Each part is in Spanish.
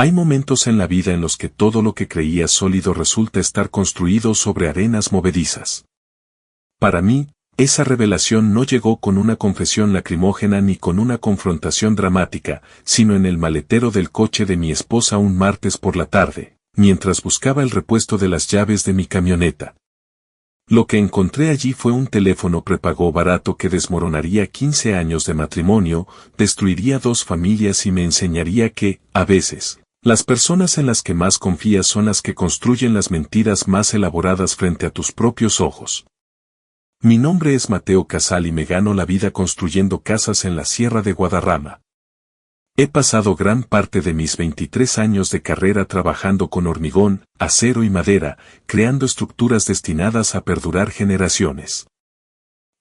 Hay momentos en la vida en los que todo lo que creías sólido resulta estar construido sobre arenas movedizas. Para mí, esa revelación no llegó con una confesión lacrimógena ni con una confrontación dramática, sino en el maletero del coche de mi esposa un martes por la tarde, mientras buscaba el repuesto de las llaves de mi camioneta. Lo que encontré allí fue un teléfono prepago barato que desmoronaría 15 años de matrimonio, destruiría 2 familias y me enseñaría que, a veces, las personas en las que más confías son las que construyen las mentiras más elaboradas frente a tus propios ojos. Mi nombre es Mateo Casal y me gano la vida construyendo casas en la Sierra de Guadarrama. He pasado gran parte de mis 23 años de carrera trabajando con hormigón, acero y madera, creando estructuras destinadas a perdurar generaciones.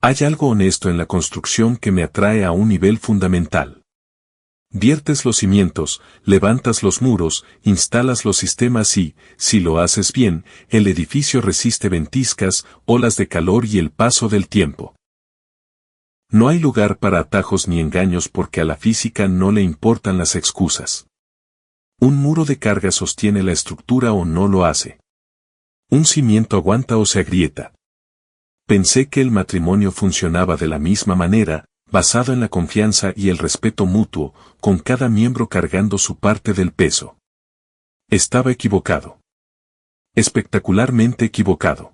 Hay algo honesto en la construcción que me atrae a un nivel fundamental. Viertes los cimientos, levantas los muros, instalas los sistemas y, si lo haces bien, el edificio resiste ventiscas, olas de calor y el paso del tiempo. No hay lugar para atajos ni engaños porque a la física no le importan las excusas. Un muro de carga sostiene la estructura o no lo hace. Un cimiento aguanta o se agrieta. Pensé que el matrimonio funcionaba de la misma manera, basado en la confianza y el respeto mutuo, con cada miembro cargando su parte del peso. Estaba equivocado. Espectacularmente equivocado.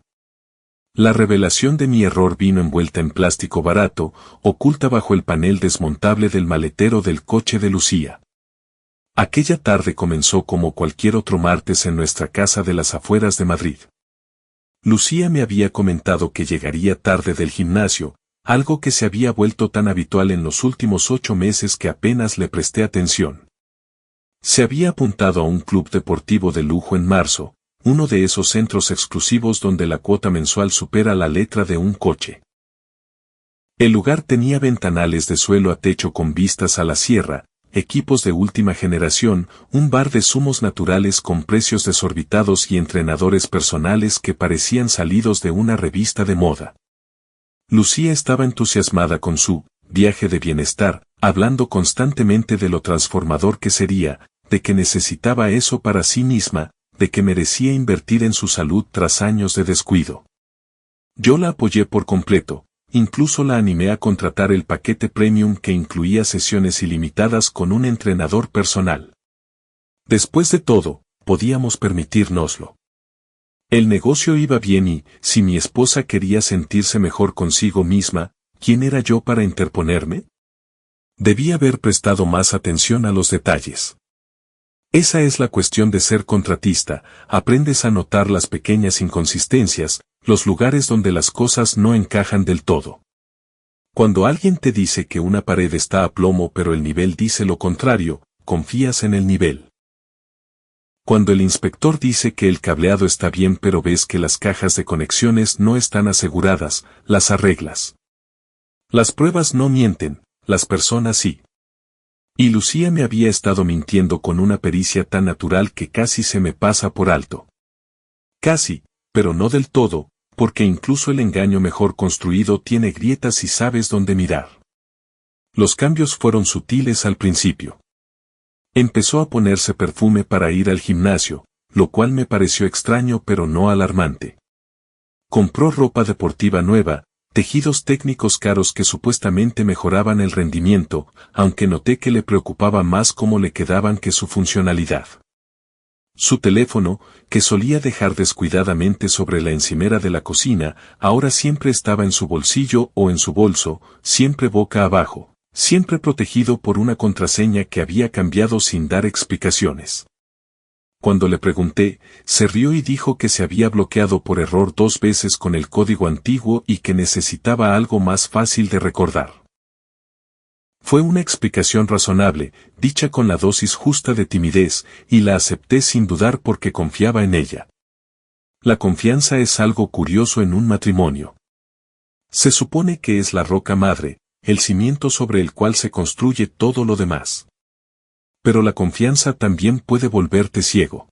La revelación de mi error vino envuelta en plástico barato, oculta bajo el panel desmontable del maletero del coche de Lucía. Aquella tarde comenzó como cualquier otro martes en nuestra casa de las afueras de Madrid. Lucía me había comentado que llegaría tarde del gimnasio, algo que se había vuelto tan habitual en los últimos 8 meses que apenas le presté atención. Se había apuntado a un club deportivo de lujo en marzo, uno de esos centros exclusivos donde la cuota mensual supera la letra de un coche. El lugar tenía ventanales de suelo a techo con vistas a la sierra, equipos de última generación, un bar de zumos naturales con precios desorbitados y entrenadores personales que parecían salidos de una revista de moda. Lucía estaba entusiasmada con su viaje de bienestar, hablando constantemente de lo transformador que sería, de que necesitaba eso para sí misma, de que merecía invertir en su salud tras años de descuido. Yo la apoyé por completo, incluso la animé a contratar el paquete premium que incluía sesiones ilimitadas con un entrenador personal. Después de todo, podíamos permitírnoslo. El negocio iba bien y, si mi esposa quería sentirse mejor consigo misma, ¿quién era yo para interponerme? Debía haber prestado más atención a los detalles. Esa es la cuestión de ser contratista, aprendes a notar las pequeñas inconsistencias, los lugares donde las cosas no encajan del todo. Cuando alguien te dice que una pared está a plomo pero el nivel dice lo contrario, confías en el nivel. Cuando el inspector dice que el cableado está bien pero ves que las cajas de conexiones no están aseguradas, las arreglas. Las pruebas no mienten, las personas sí. Y Lucía me había estado mintiendo con una pericia tan natural que casi se me pasa por alto. Casi, pero no del todo, porque incluso el engaño mejor construido tiene grietas y sabes dónde mirar. Los cambios fueron sutiles al principio. Empezó a ponerse perfume para ir al gimnasio, lo cual me pareció extraño pero no alarmante. Compró ropa deportiva nueva, tejidos técnicos caros que supuestamente mejoraban el rendimiento, aunque noté que le preocupaba más cómo le quedaban que su funcionalidad. Su teléfono, que solía dejar descuidadamente sobre la encimera de la cocina, ahora siempre estaba en su bolsillo o en su bolso, siempre boca abajo, siempre protegido por una contraseña que había cambiado sin dar explicaciones. Cuando le pregunté, se rió y dijo que se había bloqueado por error 2 veces con el código antiguo y que necesitaba algo más fácil de recordar. Fue una explicación razonable, dicha con la dosis justa de timidez, y la acepté sin dudar porque confiaba en ella. La confianza es algo curioso en un matrimonio. Se supone que es la roca madre, el cimiento sobre el cual se construye todo lo demás. Pero la confianza también puede volverte ciego.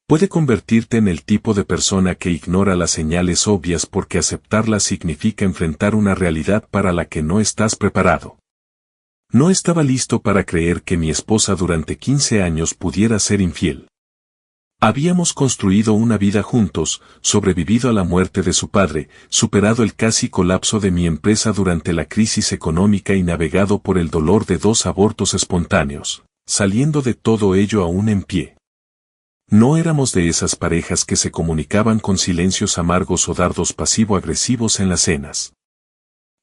Puede convertirte en el tipo de persona que ignora las señales obvias porque aceptarlas significa enfrentar una realidad para la que no estás preparado. No estaba listo para creer que mi esposa durante 15 años pudiera ser infiel. Habíamos construido una vida juntos, sobrevivido a la muerte de su padre, superado el casi colapso de mi empresa durante la crisis económica y navegado por el dolor de 2 abortos espontáneos, saliendo de todo ello aún en pie. No éramos de esas parejas que se comunicaban con silencios amargos o dardos pasivo-agresivos en las cenas.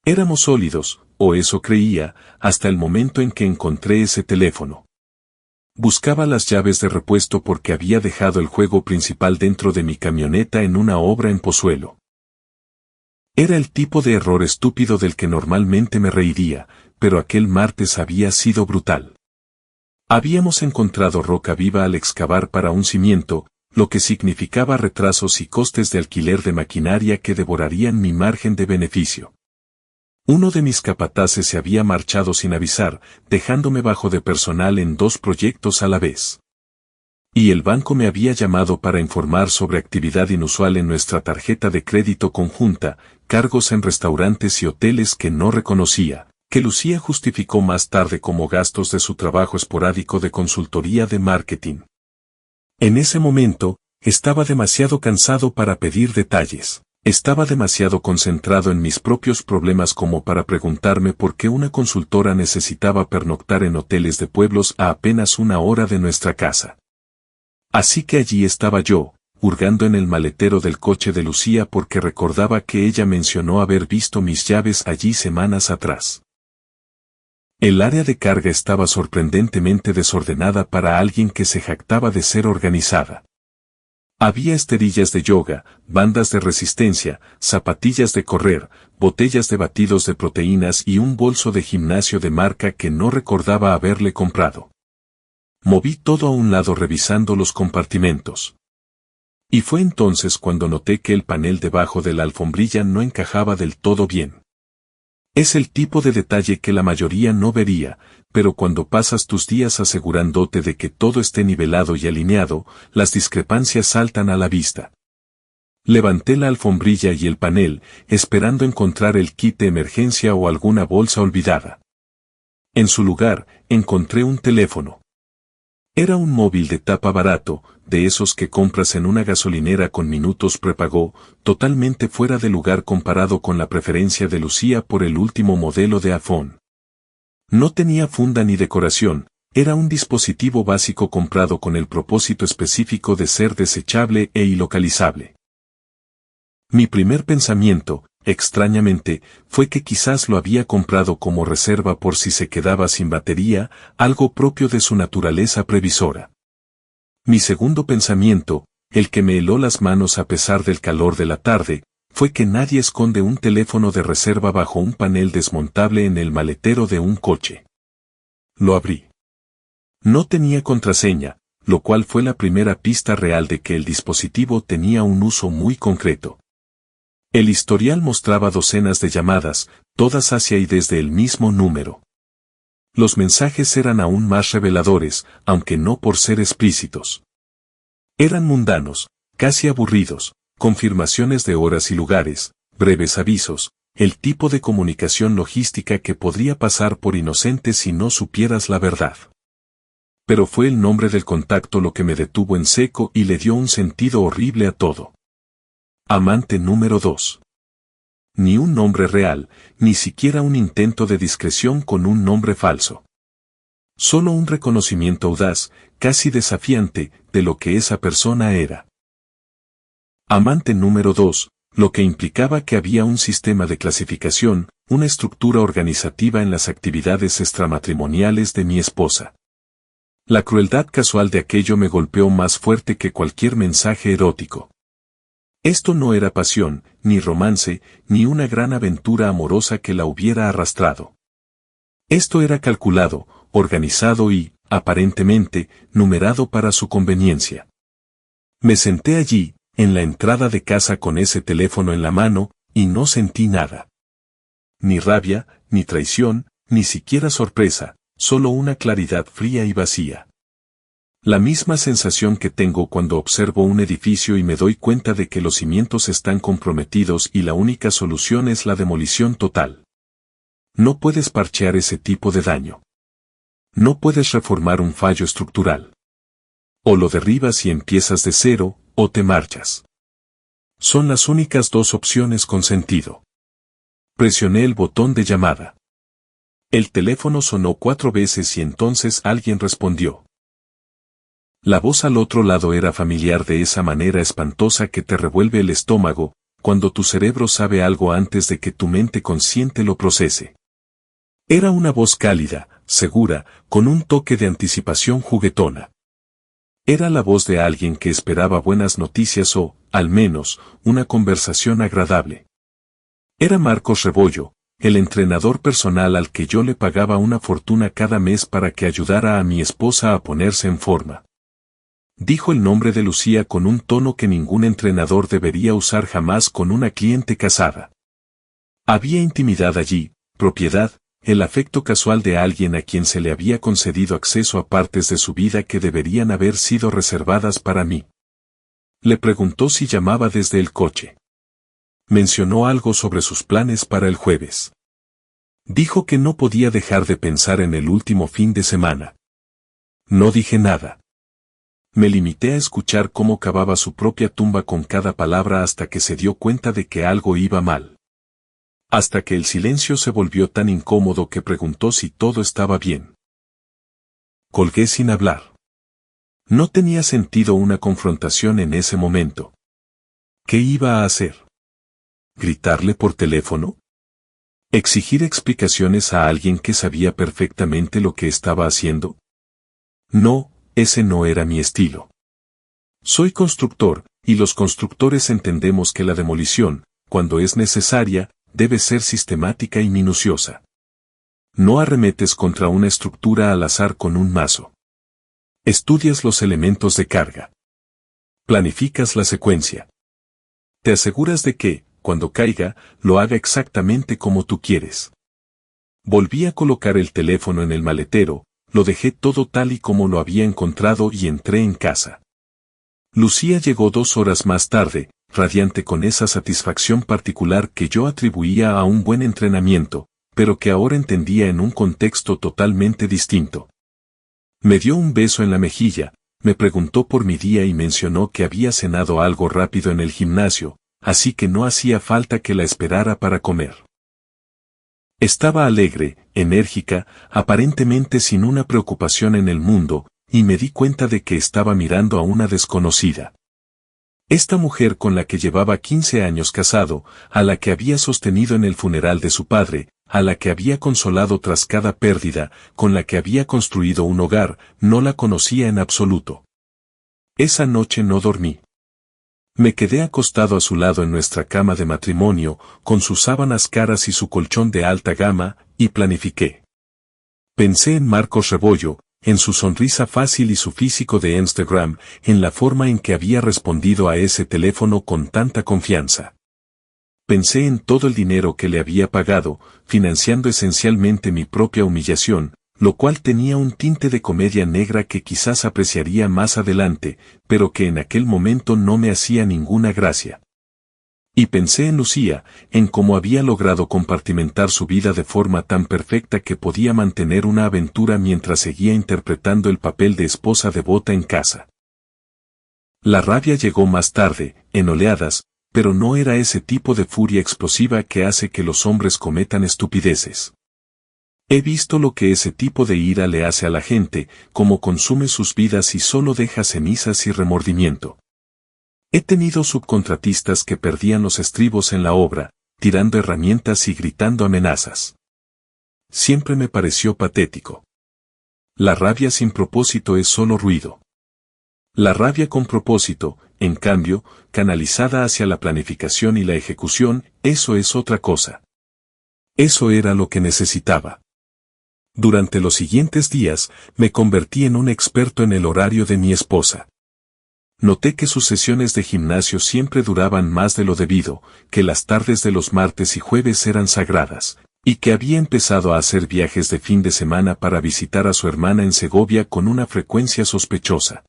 Éramos sólidos, o eso creía, hasta el momento en que encontré ese teléfono. Buscaba las llaves de repuesto porque había dejado el juego principal dentro de mi camioneta en una obra en Pozuelo. Era el tipo de error estúpido del que normalmente me reiría, pero aquel martes había sido brutal. Habíamos encontrado roca viva al excavar para un cimiento, lo que significaba retrasos y costes de alquiler de maquinaria que devorarían mi margen de beneficio. Uno de mis capataces se había marchado sin avisar, dejándome bajo de personal en 2 proyectos a la vez. Y el banco me había llamado para informar sobre actividad inusual en nuestra tarjeta de crédito conjunta, cargos en restaurantes y hoteles que no reconocía, que Lucía justificó más tarde como gastos de su trabajo esporádico de consultoría de marketing. En ese momento, estaba demasiado cansado para pedir detalles. Estaba demasiado concentrado en mis propios problemas como para preguntarme por qué una consultora necesitaba pernoctar en hoteles de pueblos a apenas 1 hora de nuestra casa. Así que allí estaba yo, hurgando en el maletero del coche de Lucía porque recordaba que ella mencionó haber visto mis llaves allí semanas atrás. El área de carga estaba sorprendentemente desordenada para alguien que se jactaba de ser organizada. Había esterillas de yoga, bandas de resistencia, zapatillas de correr, botellas de batidos de proteínas y un bolso de gimnasio de marca que no recordaba haberle comprado. Moví todo a un lado revisando los compartimentos. Y fue entonces cuando noté que el panel debajo de la alfombrilla no encajaba del todo bien. Es el tipo de detalle que la mayoría no vería, pero cuando pasas tus días asegurándote de que todo esté nivelado y alineado, las discrepancias saltan a la vista. Levanté la alfombrilla y el panel, esperando encontrar el kit de emergencia o alguna bolsa olvidada. En su lugar, encontré un teléfono. Era un móvil de tapa barato, de esos que compras en una gasolinera con minutos prepago, totalmente fuera de lugar comparado con la preferencia de Lucía por el último modelo de iPhone. No tenía funda ni decoración, era un dispositivo básico comprado con el propósito específico de ser desechable e ilocalizable. Mi primer pensamiento, extrañamente, fue que quizás lo había comprado como reserva por si se quedaba sin batería, algo propio de su naturaleza previsora. Mi segundo pensamiento, el que me heló las manos a pesar del calor de la tarde, fue que nadie esconde un teléfono de reserva bajo un panel desmontable en el maletero de un coche. Lo abrí. No tenía contraseña, lo cual fue la primera pista real de que el dispositivo tenía un uso muy concreto. El historial mostraba docenas de llamadas, todas hacia y desde el mismo número. Los mensajes eran aún más reveladores, aunque no por ser explícitos. Eran mundanos, casi aburridos, confirmaciones de horas y lugares, breves avisos, el tipo de comunicación logística que podría pasar por inocente si no supieras la verdad. Pero fue el nombre del contacto lo que me detuvo en seco y le dio un sentido horrible a todo. Amante número 2. Ni un nombre real, ni siquiera un intento de discreción con un nombre falso. Solo un reconocimiento audaz, casi desafiante, de lo que esa persona era. Amante número 2, lo que implicaba que había un sistema de clasificación, una estructura organizativa en las actividades extramatrimoniales de mi esposa. La crueldad casual de aquello me golpeó más fuerte que cualquier mensaje erótico. Esto no era pasión, ni romance, ni una gran aventura amorosa que la hubiera arrastrado. Esto era calculado, organizado y, aparentemente, numerado para su conveniencia. Me senté allí, en la entrada de casa con ese teléfono en la mano, y no sentí nada. Ni rabia, ni traición, ni siquiera sorpresa, solo una claridad fría y vacía. La misma sensación que tengo cuando observo un edificio y me doy cuenta de que los cimientos están comprometidos y la única solución es la demolición total. No puedes parchear ese tipo de daño. No puedes reformar un fallo estructural. O lo derribas y empiezas de cero, o te marchas. Son las únicas dos opciones con sentido. Presioné el botón de llamada. El teléfono sonó 4 veces y entonces alguien respondió. La voz al otro lado era familiar de esa manera espantosa que te revuelve el estómago, cuando tu cerebro sabe algo antes de que tu mente consciente lo procese. Era una voz cálida, segura, con un toque de anticipación juguetona. Era la voz de alguien que esperaba buenas noticias o, al menos, una conversación agradable. Era Marcos Rebollo, el entrenador personal al que yo le pagaba una fortuna cada mes para que ayudara a mi esposa a ponerse en forma. Dijo el nombre de Lucía con un tono que ningún entrenador debería usar jamás con una cliente casada. Había intimidad allí, propiedad, el afecto casual de alguien a quien se le había concedido acceso a partes de su vida que deberían haber sido reservadas para mí. Le preguntó si llamaba desde el coche. Mencionó algo sobre sus planes para el jueves. Dijo que no podía dejar de pensar en el último fin de semana. No dije nada. Me limité a escuchar cómo cavaba su propia tumba con cada palabra hasta que se dio cuenta de que algo iba mal. Hasta que el silencio se volvió tan incómodo que preguntó si todo estaba bien. Colgué sin hablar. No tenía sentido una confrontación en ese momento. ¿Qué iba a hacer? ¿Gritarle por teléfono? ¿Exigir explicaciones a alguien que sabía perfectamente lo que estaba haciendo? No, ese no era mi estilo. Soy constructor, y los constructores entendemos que la demolición, cuando es necesaria, debe ser sistemática y minuciosa. No arremetes contra una estructura al azar con un mazo. Estudias los elementos de carga. Planificas la secuencia. Te aseguras de que, cuando caiga, lo haga exactamente como tú quieres. Volví a colocar el teléfono en el maletero, lo dejé todo tal y como lo había encontrado y entré en casa. Lucía llegó 2 horas más tarde, radiante con esa satisfacción particular que yo atribuía a un buen entrenamiento, pero que ahora entendía en un contexto totalmente distinto. Me dio un beso en la mejilla, me preguntó por mi día y mencionó que había cenado algo rápido en el gimnasio, así que no hacía falta que la esperara para comer. Estaba alegre, enérgica, aparentemente sin una preocupación en el mundo, y me di cuenta de que estaba mirando a una desconocida. Esta mujer con la que llevaba 15 años casado, a la que había sostenido en el funeral de su padre, a la que había consolado tras cada pérdida, con la que había construido un hogar, no la conocía en absoluto. Esa noche no dormí. Me quedé acostado a su lado en nuestra cama de matrimonio, con sus sábanas caras y su colchón de alta gama, y planifiqué. Pensé en Marcos Rebollo, en su sonrisa fácil y su físico de Instagram, en la forma en que había respondido a ese teléfono con tanta confianza. Pensé en todo el dinero que le había pagado, financiando esencialmente mi propia humillación, lo cual tenía un tinte de comedia negra que quizás apreciaría más adelante, pero que en aquel momento no me hacía ninguna gracia. Y pensé en Lucía, en cómo había logrado compartimentar su vida de forma tan perfecta que podía mantener una aventura mientras seguía interpretando el papel de esposa devota en casa. La rabia llegó más tarde, en oleadas, pero no era ese tipo de furia explosiva que hace que los hombres cometan estupideces. He visto lo que ese tipo de ira le hace a la gente, cómo consume sus vidas y solo deja cenizas y remordimiento. He tenido subcontratistas que perdían los estribos en la obra, tirando herramientas y gritando amenazas. Siempre me pareció patético. La rabia sin propósito es solo ruido. La rabia con propósito, en cambio, canalizada hacia la planificación y la ejecución, eso es otra cosa. Eso era lo que necesitaba. Durante los siguientes días, me convertí en un experto en el horario de mi esposa. Noté que sus sesiones de gimnasio siempre duraban más de lo debido, que las tardes de los martes y jueves eran sagradas, y que había empezado a hacer viajes de fin de semana para visitar a su hermana en Segovia con una frecuencia sospechosa.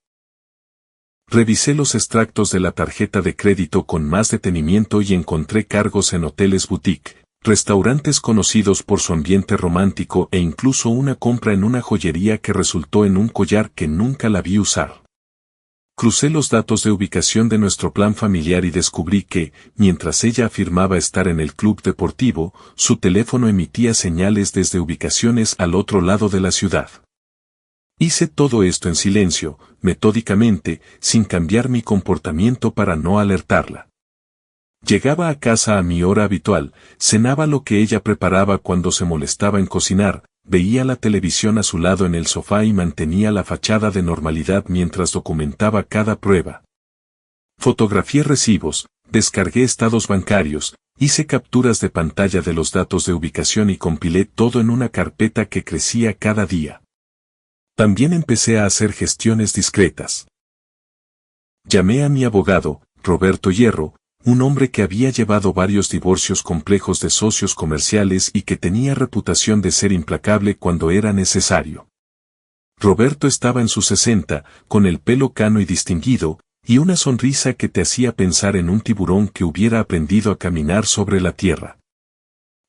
Revisé los extractos de la tarjeta de crédito con más detenimiento y encontré cargos en hoteles boutique, restaurantes conocidos por su ambiente romántico e incluso una compra en una joyería que resultó en un collar que nunca la vi usar. Crucé los datos de ubicación de nuestro plan familiar y descubrí que, mientras ella afirmaba estar en el club deportivo, su teléfono emitía señales desde ubicaciones al otro lado de la ciudad. Hice todo esto en silencio, metódicamente, sin cambiar mi comportamiento para no alertarla. Llegaba a casa a mi hora habitual, cenaba lo que ella preparaba cuando se molestaba en cocinar, veía la televisión a su lado en el sofá y mantenía la fachada de normalidad mientras documentaba cada prueba. Fotografié recibos, descargué estados bancarios, hice capturas de pantalla de los datos de ubicación y compilé todo en una carpeta que crecía cada día. También empecé a hacer gestiones discretas. Llamé a mi abogado, Roberto Hierro, un hombre que había llevado varios divorcios complejos de socios comerciales y que tenía reputación de ser implacable cuando era necesario. Roberto estaba en sus 60, con el pelo cano y distinguido, y una sonrisa que te hacía pensar en un tiburón que hubiera aprendido a caminar sobre la tierra.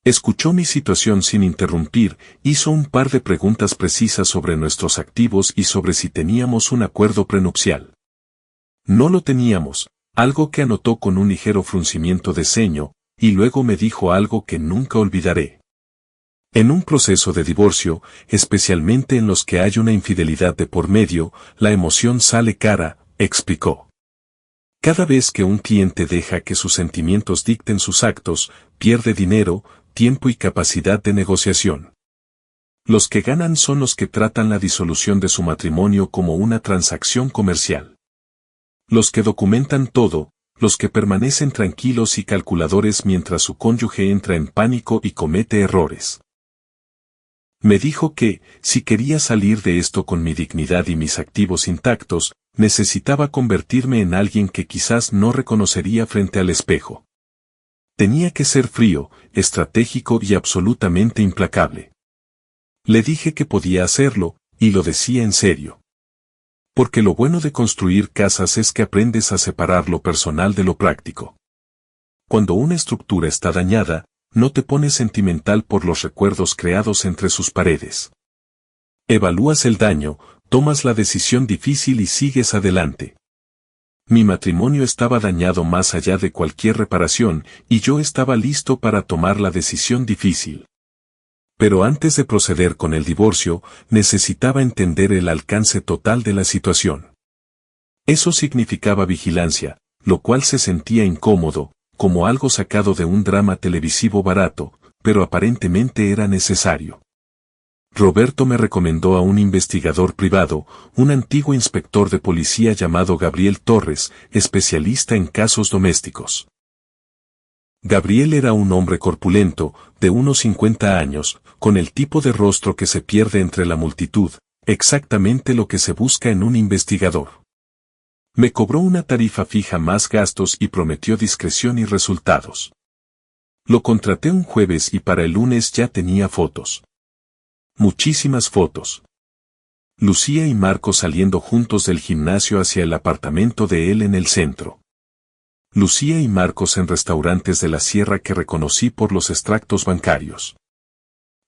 Escuchó mi situación sin interrumpir, hizo un par de preguntas precisas sobre nuestros activos y sobre si teníamos un acuerdo prenupcial. No lo teníamos, algo que anotó con un ligero fruncimiento de ceño, y luego me dijo algo que nunca olvidaré. En un proceso de divorcio, especialmente en los que hay una infidelidad de por medio, la emoción sale cara, explicó. Cada vez que un cliente deja que sus sentimientos dicten sus actos, pierde dinero, tiempo y capacidad de negociación. Los que ganan son los que tratan la disolución de su matrimonio como una transacción comercial. Los que documentan todo, los que permanecen tranquilos y calculadores mientras su cónyuge entra en pánico y comete errores. Me dijo que, si quería salir de esto con mi dignidad y mis activos intactos, necesitaba convertirme en alguien que quizás no reconocería frente al espejo. Tenía que ser frío, estratégico y absolutamente implacable. Le dije que podía hacerlo, y lo decía en serio. Porque lo bueno de construir casas es que aprendes a separar lo personal de lo práctico. Cuando una estructura está dañada, no te pones sentimental por los recuerdos creados entre sus paredes. Evalúas el daño, tomas la decisión difícil y sigues adelante. Mi matrimonio estaba dañado más allá de cualquier reparación, y yo estaba listo para tomar la decisión difícil. Pero antes de proceder con el divorcio, necesitaba entender el alcance total de la situación. Eso significaba vigilancia, lo cual se sentía incómodo, como algo sacado de un drama televisivo barato, pero aparentemente era necesario. Roberto me recomendó a un investigador privado, un antiguo inspector de policía llamado Gabriel Torres, especialista en casos domésticos. Gabriel era un hombre corpulento, de unos 50 años, con el tipo de rostro que se pierde entre la multitud, exactamente lo que se busca en un investigador. Me cobró una tarifa fija más gastos y prometió discreción y resultados. Lo contraté un jueves y para el lunes ya tenía fotos. Muchísimas fotos. Lucía y Marco saliendo juntos del gimnasio hacia el apartamento de él en el centro. Lucía y Marcos en restaurantes de la sierra que reconocí por los extractos bancarios.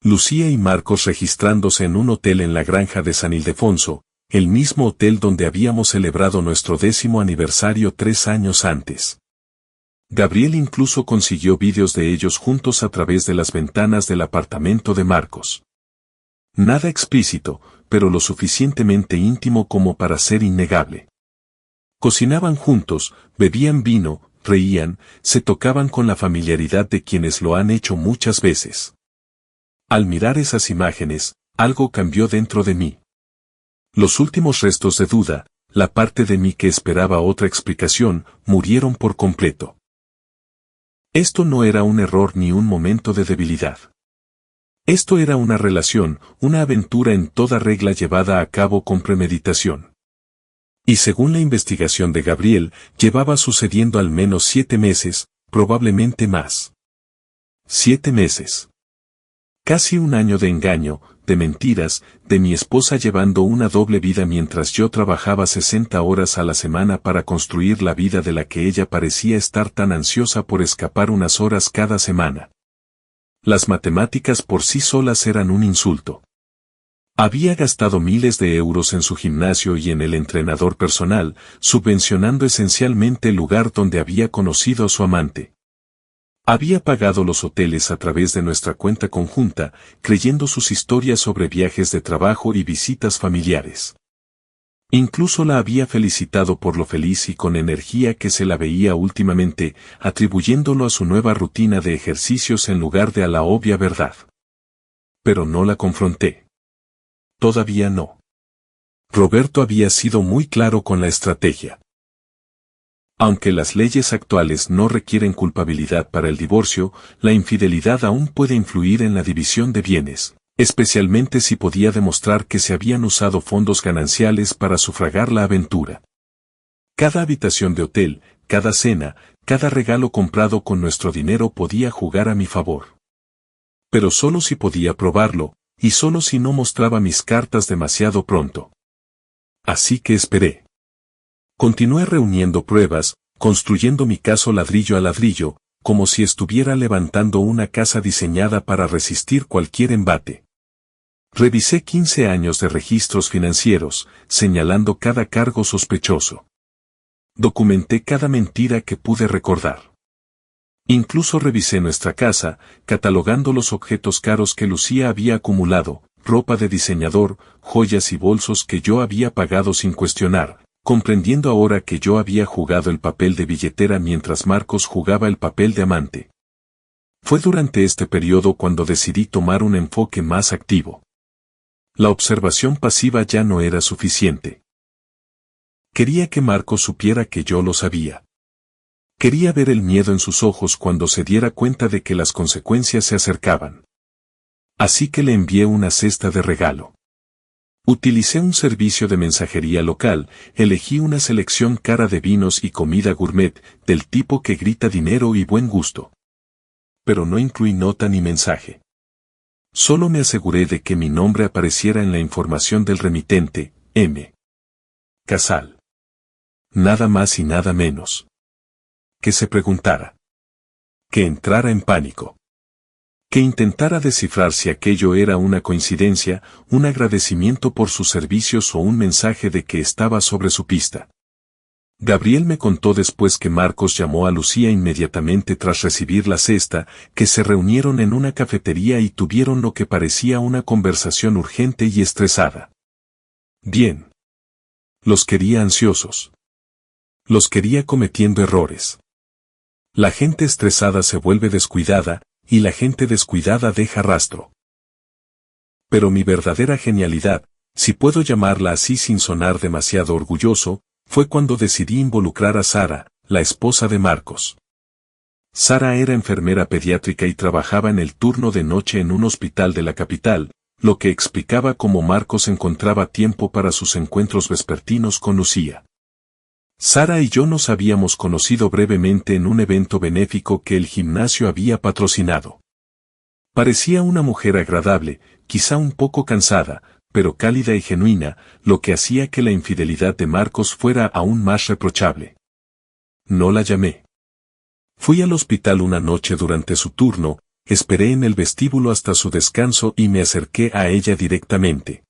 Lucía y Marcos registrándose en un hotel en la granja de San Ildefonso, el mismo hotel donde habíamos celebrado nuestro 10º aniversario 3 años antes. Gabriel incluso consiguió vídeos de ellos juntos a través de las ventanas del apartamento de Marcos. Nada explícito, pero lo suficientemente íntimo como para ser innegable. Cocinaban juntos, bebían vino, reían, se tocaban con la familiaridad de quienes lo han hecho muchas veces. Al mirar esas imágenes, algo cambió dentro de mí. Los últimos restos de duda, la parte de mí que esperaba otra explicación, murieron por completo. Esto no era un error ni un momento de debilidad. Esto era una relación, una aventura en toda regla llevada a cabo con premeditación. Y según la investigación de Gabriel, llevaba sucediendo al menos 7 meses, probablemente más. 7 meses. Casi un año de engaño, de mentiras, de mi esposa llevando una doble vida mientras yo trabajaba 60 horas a la semana para construir la vida de la que ella parecía estar tan ansiosa por escapar unas horas cada semana. Las matemáticas por sí solas eran un insulto. Había gastado miles de euros en su gimnasio y en el entrenador personal, subvencionando esencialmente el lugar donde había conocido a su amante. Había pagado los hoteles a través de nuestra cuenta conjunta, creyendo sus historias sobre viajes de trabajo y visitas familiares. Incluso la había felicitado por lo feliz y con energía que se la veía últimamente, atribuyéndolo a su nueva rutina de ejercicios en lugar de a la obvia verdad. Pero no la confronté. Todavía no. Roberto había sido muy claro con la estrategia. Aunque las leyes actuales no requieren culpabilidad para el divorcio, la infidelidad aún puede influir en la división de bienes, especialmente si podía demostrar que se habían usado fondos gananciales para sufragar la aventura. Cada habitación de hotel, cada cena, cada regalo comprado con nuestro dinero podía jugar a mi favor. Pero solo si podía probarlo, y solo si no mostraba mis cartas demasiado pronto. Así que esperé. Continué reuniendo pruebas, construyendo mi caso ladrillo a ladrillo, como si estuviera levantando una casa diseñada para resistir cualquier embate. Revisé 15 años de registros financieros, señalando cada cargo sospechoso. Documenté cada mentira que pude recordar. Incluso revisé nuestra casa, catalogando los objetos caros que Lucía había acumulado, ropa de diseñador, joyas y bolsos que yo había pagado sin cuestionar, comprendiendo ahora que yo había jugado el papel de billetera mientras Marcos jugaba el papel de amante. Fue durante este periodo cuando decidí tomar un enfoque más activo. La observación pasiva ya no era suficiente. Quería que Marcos supiera que yo lo sabía. Quería ver el miedo en sus ojos cuando se diera cuenta de que las consecuencias se acercaban. Así que le envié una cesta de regalo. Utilicé un servicio de mensajería local, elegí una selección cara de vinos y comida gourmet, del tipo que grita dinero y buen gusto. Pero no incluí nota ni mensaje. Solo me aseguré de que mi nombre apareciera en la información del remitente, M. Casal. Nada más y nada menos. Que se preguntara. Que entrara en pánico. Que intentara descifrar si aquello era una coincidencia, un agradecimiento por sus servicios o un mensaje de que estaba sobre su pista. Gabriel me contó después que Marcos llamó a Lucía inmediatamente tras recibir la cesta, que se reunieron en una cafetería y tuvieron lo que parecía una conversación urgente y estresada. Bien. Los quería ansiosos. Los quería cometiendo errores. La gente estresada se vuelve descuidada, y la gente descuidada deja rastro. Pero mi verdadera genialidad, si puedo llamarla así sin sonar demasiado orgulloso, fue cuando decidí involucrar a Sara, la esposa de Marcos. Sara era enfermera pediátrica y trabajaba en el turno de noche en un hospital de la capital, lo que explicaba cómo Marcos encontraba tiempo para sus encuentros vespertinos con Lucía. Sara y yo nos habíamos conocido brevemente en un evento benéfico que el gimnasio había patrocinado. Parecía una mujer agradable, quizá un poco cansada, pero cálida y genuina, lo que hacía que la infidelidad de Marcos fuera aún más reprochable. No la llamé. Fui al hospital una noche durante su turno, esperé en el vestíbulo hasta su descanso y me acerqué a ella directamente.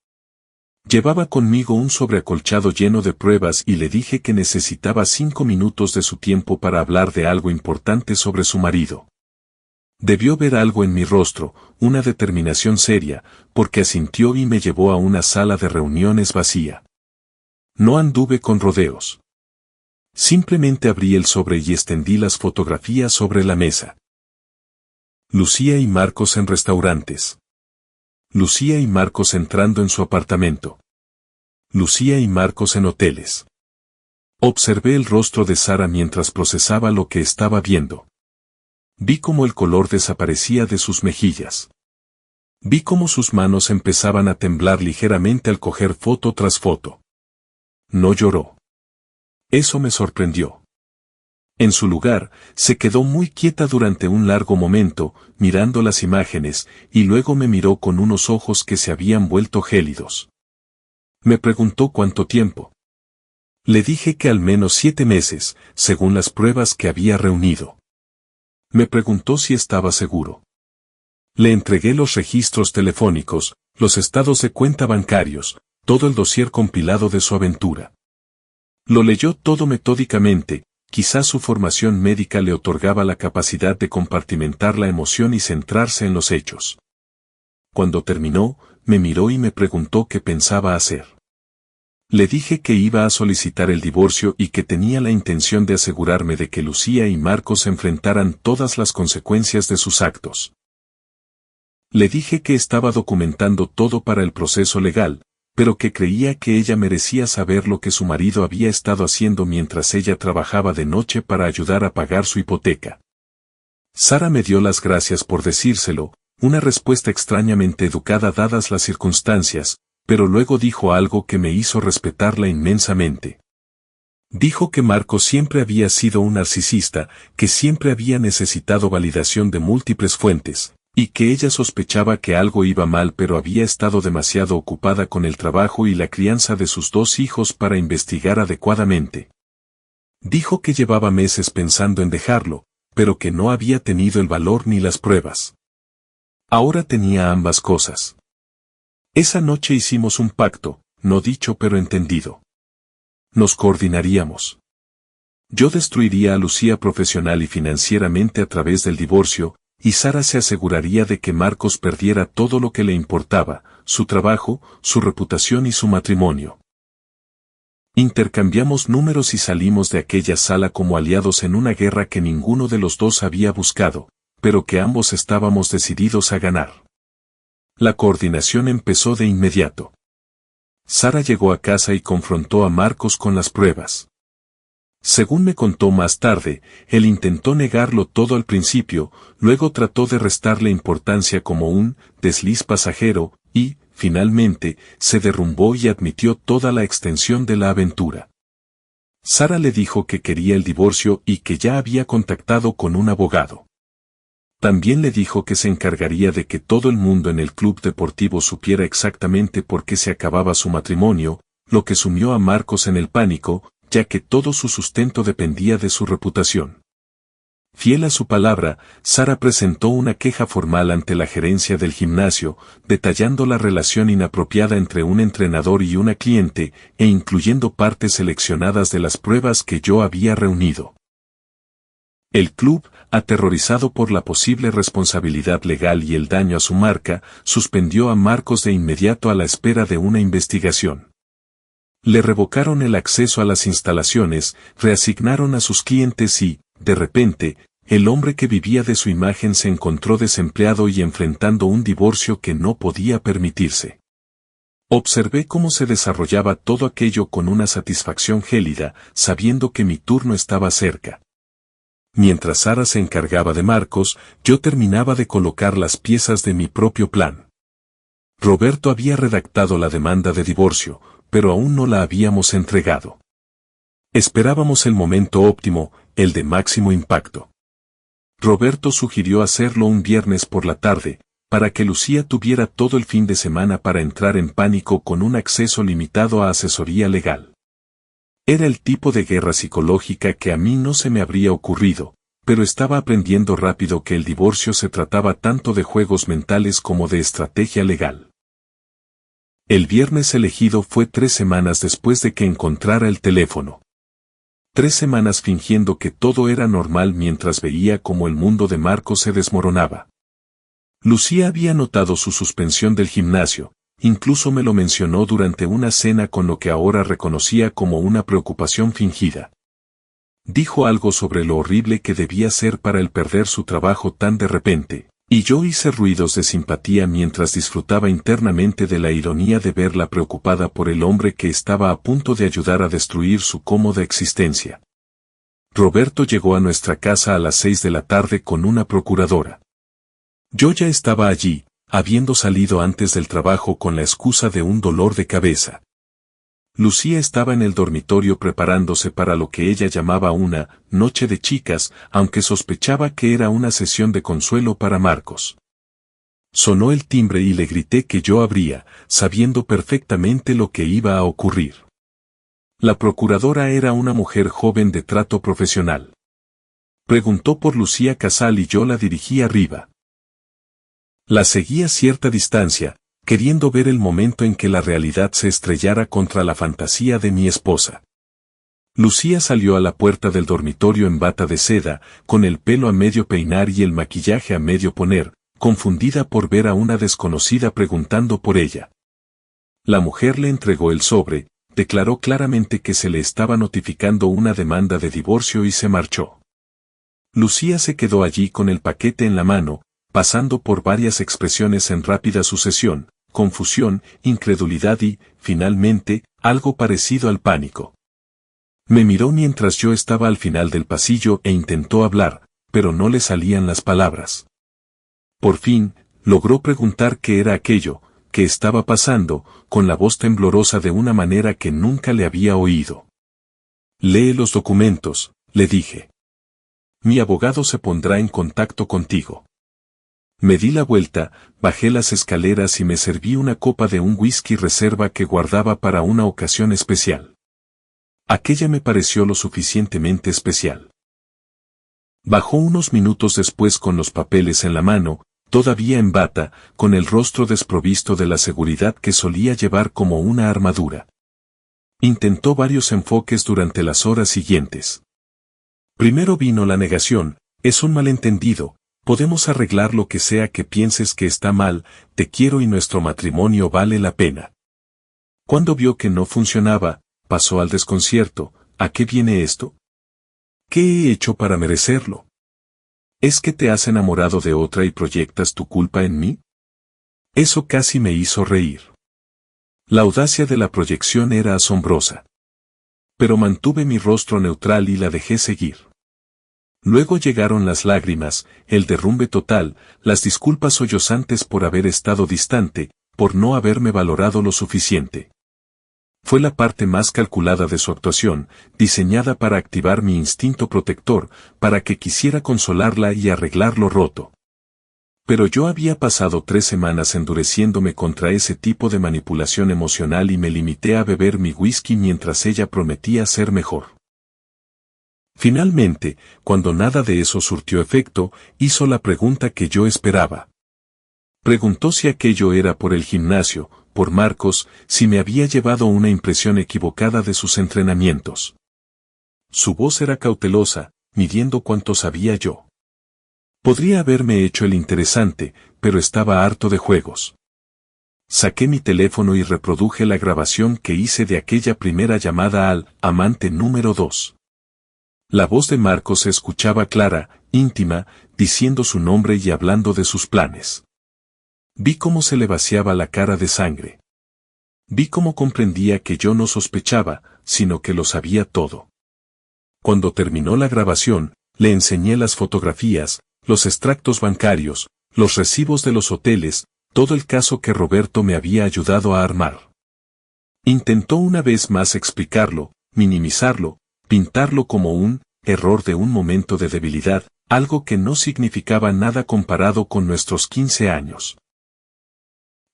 Llevaba conmigo un sobreacolchado lleno de pruebas y le dije que necesitaba 5 minutos de su tiempo para hablar de algo importante sobre su marido. Debió ver algo en mi rostro, una determinación seria, porque asintió y me llevó a una sala de reuniones vacía. No anduve con rodeos. Simplemente abrí el sobre y extendí las fotografías sobre la mesa. Lucía y Marcos en restaurantes. Lucía y Marcos entrando en su apartamento. Lucía y Marcos en hoteles. Observé el rostro de Sara mientras procesaba lo que estaba viendo. Vi cómo el color desaparecía de sus mejillas. Vi cómo sus manos empezaban a temblar ligeramente al coger foto tras foto. No lloró. Eso me sorprendió. En su lugar, se quedó muy quieta durante un largo momento, mirando las imágenes, y luego me miró con unos ojos que se habían vuelto gélidos. Me preguntó cuánto tiempo. Le dije que al menos 7 meses, según las pruebas que había reunido. Me preguntó si estaba seguro. Le entregué los registros telefónicos, los estados de cuenta bancarios, todo el dossier compilado de su aventura. Lo leyó todo metódicamente, quizás su formación médica le otorgaba la capacidad de compartimentar la emoción y centrarse en los hechos. Cuando terminó, me miró y me preguntó qué pensaba hacer. Le dije que iba a solicitar el divorcio y que tenía la intención de asegurarme de que Lucía y Marcos enfrentaran todas las consecuencias de sus actos. Le dije que estaba documentando todo para el proceso legal, pero que creía que ella merecía saber lo que su marido había estado haciendo mientras ella trabajaba de noche para ayudar a pagar su hipoteca. Sara me dio las gracias por decírselo, una respuesta extrañamente educada dadas las circunstancias, pero luego dijo algo que me hizo respetarla inmensamente. Dijo que Marcos siempre había sido un narcisista, que siempre había necesitado validación de múltiples fuentes, y que ella sospechaba que algo iba mal pero había estado demasiado ocupada con el trabajo y la crianza de sus 2 hijos para investigar adecuadamente. Dijo que llevaba meses pensando en dejarlo, pero que no había tenido el valor ni las pruebas. Ahora tenía ambas cosas. Esa noche hicimos un pacto, no dicho pero entendido. Nos coordinaríamos. Yo destruiría a Lucía profesional y financieramente a través del divorcio, y Sara se aseguraría de que Marcos perdiera todo lo que le importaba, su trabajo, su reputación y su matrimonio. Intercambiamos números y salimos de aquella sala como aliados en una guerra que ninguno de los dos había buscado, pero que ambos estábamos decididos a ganar. La coordinación empezó de inmediato. Sara llegó a casa y confrontó a Marcos con las pruebas. Según me contó más tarde, él intentó negarlo todo al principio, luego trató de restarle importancia como un desliz pasajero, y, finalmente, se derrumbó y admitió toda la extensión de la aventura. Sara le dijo que quería el divorcio y que ya había contactado con un abogado. También le dijo que se encargaría de que todo el mundo en el club deportivo supiera exactamente por qué se acababa su matrimonio, lo que sumió a Marcos en el pánico, ya que todo su sustento dependía de su reputación. Fiel a su palabra, Sara presentó una queja formal ante la gerencia del gimnasio, detallando la relación inapropiada entre un entrenador y una cliente, e incluyendo partes seleccionadas de las pruebas que yo había reunido. El club, aterrorizado por la posible responsabilidad legal y el daño a su marca, suspendió a Marcos de inmediato a la espera de una investigación. Le revocaron el acceso a las instalaciones, reasignaron a sus clientes y, de repente, el hombre que vivía de su imagen se encontró desempleado y enfrentando un divorcio que no podía permitirse. Observé cómo se desarrollaba todo aquello con una satisfacción gélida, sabiendo que mi turno estaba cerca. Mientras Sara se encargaba de Marcos, yo terminaba de colocar las piezas de mi propio plan. Roberto había redactado la demanda de divorcio, pero aún no la habíamos entregado. Esperábamos el momento óptimo, el de máximo impacto. Roberto sugirió hacerlo un viernes por la tarde, para que Lucía tuviera todo el fin de semana para entrar en pánico con un acceso limitado a asesoría legal. Era el tipo de guerra psicológica que a mí no se me habría ocurrido, pero estaba aprendiendo rápido que el divorcio se trataba tanto de juegos mentales como de estrategia legal. El viernes elegido fue 3 semanas después de que encontrara el teléfono. 3 semanas fingiendo que todo era normal mientras veía cómo el mundo de Marcos se desmoronaba. Lucía había notado su suspensión del gimnasio, incluso me lo mencionó durante una cena con lo que ahora reconocía como una preocupación fingida. Dijo algo sobre lo horrible que debía ser para él perder su trabajo tan de repente, y yo hice ruidos de simpatía mientras disfrutaba internamente de la ironía de verla preocupada por el hombre que estaba a punto de ayudar a destruir su cómoda existencia. Roberto llegó a nuestra casa a las 6 de la tarde con una procuradora. Yo ya estaba allí, habiendo salido antes del trabajo con la excusa de un dolor de cabeza. Lucía estaba en el dormitorio preparándose para lo que ella llamaba una noche de chicas, aunque sospechaba que era una sesión de consuelo para Marcos. Sonó el timbre y le grité que yo abría, sabiendo perfectamente lo que iba a ocurrir. La procuradora era una mujer joven de trato profesional. Preguntó por Lucía Casal y yo la dirigí arriba. La seguí a cierta distancia, queriendo ver el momento en que la realidad se estrellara contra la fantasía de mi esposa. Lucía salió a la puerta del dormitorio en bata de seda, con el pelo a medio peinar y el maquillaje a medio poner, confundida por ver a una desconocida preguntando por ella. La mujer le entregó el sobre, declaró claramente que se le estaba notificando una demanda de divorcio y se marchó. Lucía se quedó allí con el paquete en la mano, pasando por varias expresiones en rápida sucesión, confusión, incredulidad y, finalmente, algo parecido al pánico. Me miró mientras yo estaba al final del pasillo e intentó hablar, pero no le salían las palabras. Por fin, logró preguntar qué era aquello, qué estaba pasando, con la voz temblorosa de una manera que nunca le había oído. Lee los documentos, le dije. Mi abogado se pondrá en contacto contigo. Me di la vuelta, bajé las escaleras y me serví una copa de un whisky reserva que guardaba para una ocasión especial. Aquella me pareció lo suficientemente especial. Bajó unos minutos después con los papeles en la mano, todavía en bata, con el rostro desprovisto de la seguridad que solía llevar como una armadura. Intentó varios enfoques durante las horas siguientes. Primero vino la negación, es un malentendido, podemos arreglar lo que sea que pienses que está mal, te quiero y nuestro matrimonio vale la pena. Cuando vio que no funcionaba, pasó al desconcierto, ¿a qué viene esto? ¿Qué he hecho para merecerlo? ¿Es que te has enamorado de otra y proyectas tu culpa en mí? Eso casi me hizo reír. La audacia de la proyección era asombrosa. Pero mantuve mi rostro neutral y la dejé seguir. Luego llegaron las lágrimas, el derrumbe total, las disculpas sollozantes por haber estado distante, por no haberme valorado lo suficiente. Fue la parte más calculada de su actuación, diseñada para activar mi instinto protector, para que quisiera consolarla y arreglar lo roto. Pero yo había pasado 3 semanas endureciéndome contra ese tipo de manipulación emocional y me limité a beber mi whisky mientras ella prometía ser mejor. Finalmente, cuando nada de eso surtió efecto, hizo la pregunta que yo esperaba. Preguntó si aquello era por el gimnasio, por Marcos, si me había llevado una impresión equivocada de sus entrenamientos. Su voz era cautelosa, midiendo cuánto sabía yo. Podría haberme hecho el interesante, pero estaba harto de juegos. Saqué mi teléfono y reproduje la grabación que hice de aquella primera llamada al amante número 2. La voz de Marcos se escuchaba clara, íntima, diciendo su nombre y hablando de sus planes. Vi cómo se le vaciaba la cara de sangre. Vi cómo comprendía que yo no sospechaba, sino que lo sabía todo. Cuando terminó la grabación, le enseñé las fotografías, los extractos bancarios, los recibos de los hoteles, todo el caso que Roberto me había ayudado a armar. Intentó una vez más explicarlo, minimizarlo, pintarlo como un error de un momento de debilidad, algo que no significaba nada comparado con nuestros 15 años.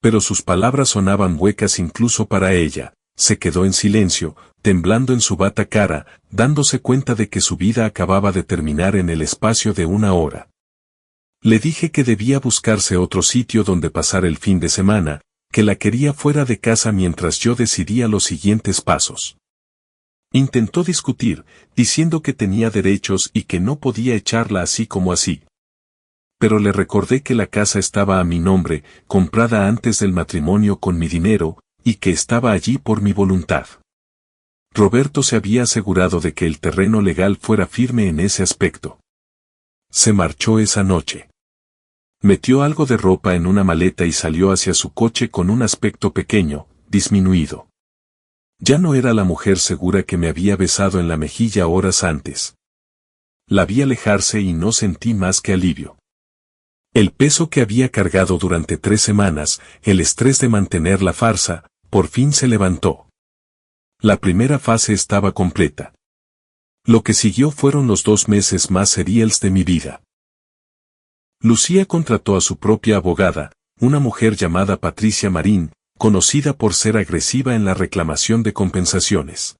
Pero sus palabras sonaban huecas incluso para ella. Se quedó en silencio, temblando en su bata cara, dándose cuenta de que su vida acababa de terminar en el espacio de 1 hora. Le dije que debía buscarse otro sitio donde pasar el fin de semana, que la quería fuera de casa mientras yo decidía los siguientes pasos. Intentó discutir, diciendo que tenía derechos y que no podía echarla así como así. Pero le recordé que la casa estaba a mi nombre, comprada antes del matrimonio con mi dinero, y que estaba allí por mi voluntad. Roberto se había asegurado de que el terreno legal fuera firme en ese aspecto. Se marchó esa noche. Metió algo de ropa en una maleta y salió hacia su coche con un aspecto pequeño, disminuido. Ya no era la mujer segura que me había besado en la mejilla horas antes. La vi alejarse y no sentí más que alivio. El peso que había cargado durante 3 semanas, el estrés de mantener la farsa, por fin se levantó. La primera fase estaba completa. Lo que siguió fueron los 2 meses más seriales de mi vida. Lucía contrató a su propia abogada, una mujer llamada Patricia Marín, conocida por ser agresiva en la reclamación de compensaciones.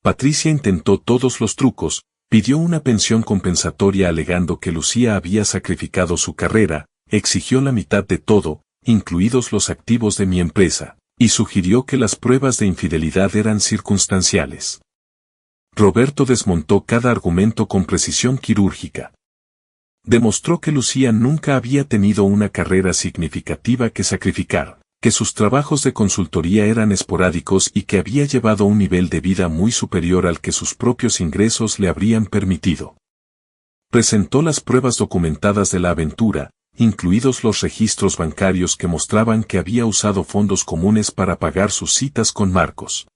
Patricia intentó todos los trucos, pidió una pensión compensatoria alegando que Lucía había sacrificado su carrera, exigió la mitad de todo, incluidos los activos de mi empresa, y sugirió que las pruebas de infidelidad eran circunstanciales. Roberto desmontó cada argumento con precisión quirúrgica. Demostró que Lucía nunca había tenido una carrera significativa que sacrificar, que sus trabajos de consultoría eran esporádicos y que había llevado un nivel de vida muy superior al que sus propios ingresos le habrían permitido. Presentó las pruebas documentadas de la aventura, incluidos los registros bancarios que mostraban que había usado fondos comunes para pagar sus citas con Marcos.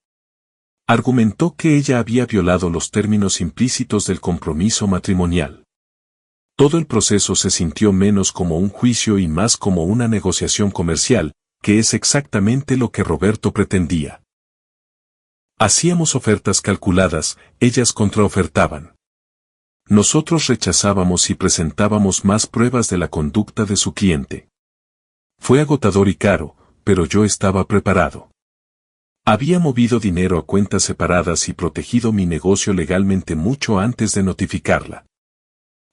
Argumentó que ella había violado los términos implícitos del compromiso matrimonial. Todo el proceso se sintió menos como un juicio y más como una negociación comercial, que es exactamente lo que Roberto pretendía. Hacíamos ofertas calculadas, ellas contraofertaban. Nosotros rechazábamos y presentábamos más pruebas de la conducta de su cliente. Fue agotador y caro, pero yo estaba preparado. Había movido dinero a cuentas separadas y protegido mi negocio legalmente mucho antes de notificarla.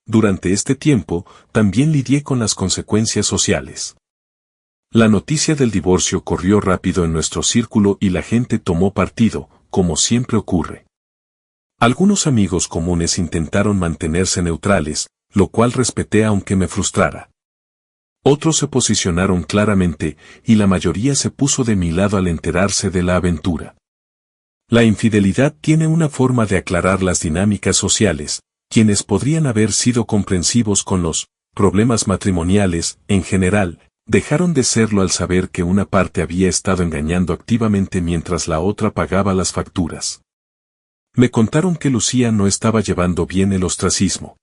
Durante este tiempo, también lidié con las consecuencias sociales. La noticia del divorcio corrió rápido en nuestro círculo y la gente tomó partido, como siempre ocurre. Algunos amigos comunes intentaron mantenerse neutrales, lo cual respeté aunque me frustrara. Otros se posicionaron claramente, y la mayoría se puso de mi lado al enterarse de la aventura. La infidelidad tiene una forma de aclarar las dinámicas sociales. Quienes podrían haber sido comprensivos con los problemas matrimoniales, en general, dejaron de serlo al saber que una parte había estado engañando activamente mientras la otra pagaba las facturas. Me contaron que Lucía no estaba llevando bien el ostracismo.